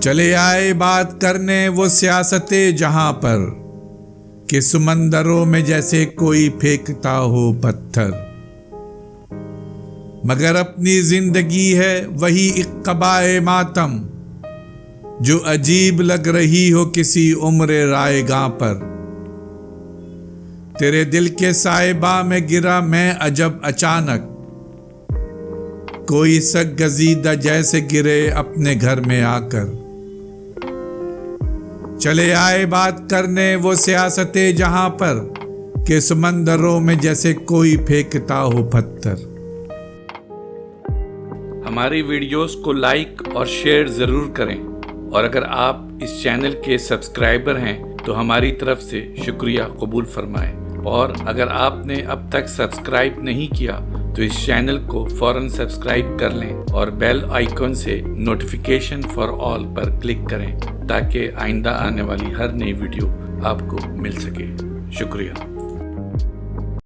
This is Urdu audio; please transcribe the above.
چلے آئے بات کرنے وہ سیاست جہاں پر کہ سمندروں میں جیسے کوئی پھینکتا ہو پتھر، مگر اپنی زندگی ہے وہی ایک قبائے ماتم جو عجیب لگ رہی ہو کسی عمر رائے گاں پر۔ تیرے دل کے سائبہ میں گرا میں عجب اچانک، کوئی سگ گزیدہ جیسے گرے اپنے گھر میں آ کر۔ چلے آئے بات کرنے وہ سیاست جہاں پر کہ سمندروں میں جیسے کوئی پھینکتا ہو پتھر۔ ہماری ویڈیوز کو لائک اور شیئر ضرور کریں، اور اگر آپ اس چینل کے سبسکرائبر ہیں تو ہماری طرف سے شکریہ قبول فرمائیں، اور اگر آپ نے اب تک سبسکرائب نہیں کیا تو اس چینل کو فوراً سبسکرائب کر لیں اور بیل آئیکن سے notification for all per click کریں تاکہ آئندہ آنے والی ہر نئی ویڈیو آپ کو مل سکے۔ شکریہ۔